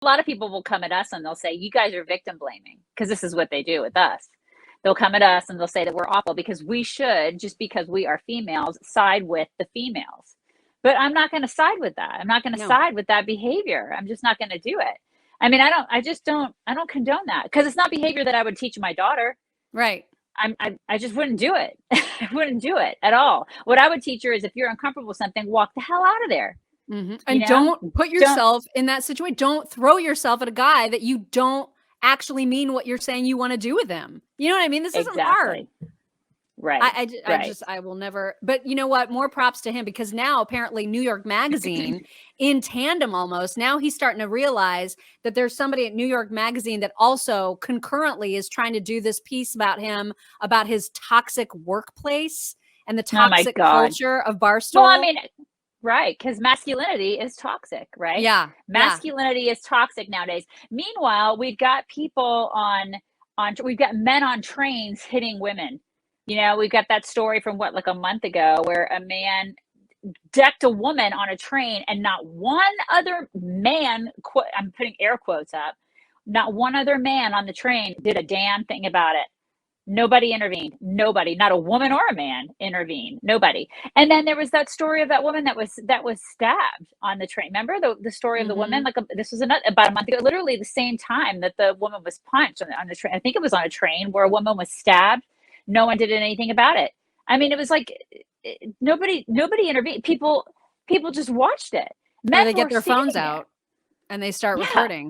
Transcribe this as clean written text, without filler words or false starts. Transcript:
a lot of people will come at us and they'll say, you guys are victim blaming, because this is what they do with us. They'll come at us and they'll say that we're awful because we should, just because we are females, side with the females. But I'm not going to side with that. I'm not going to No. side with that behavior. I'm just not going to do it. I mean, I just don't condone that, because it's not behavior that I would teach my daughter. Right. I just wouldn't do it. I wouldn't do it at all. What I would teach her is, if you're uncomfortable with something, walk the hell out of there. And don't put yourself in that situation. Don't throw yourself at a guy that you don't actually mean what you're saying you want to do with him. You know what I mean? This isn't hard. Right. I will never, but you know what? More props to him, because now apparently New York Magazine, in tandem almost, now he's starting to realize that there's somebody at New York Magazine that also concurrently is trying to do this piece about him, about his toxic workplace and the toxic culture of Barstool. Well, I mean, right, because masculinity is toxic, right? Yeah. Masculinity is toxic nowadays. Meanwhile, we've got people we've got men on trains hitting women. We've got that story from like a month ago, where a man decked a woman on a train, and not one other man, I'm putting air quotes up, not one other man on the train did a damn thing about it. Nobody intervened. Nobody, not a woman or a man intervened. Nobody. And then there was that story of that woman that was stabbed on the train. Remember the story of the woman? Like this was about a month ago, literally the same time that the woman was punched on the train. I think it was on a train where a woman was stabbed. No one did anything about it. I mean, it was like nobody intervened. People just watched it. They get their phones out and they start recording.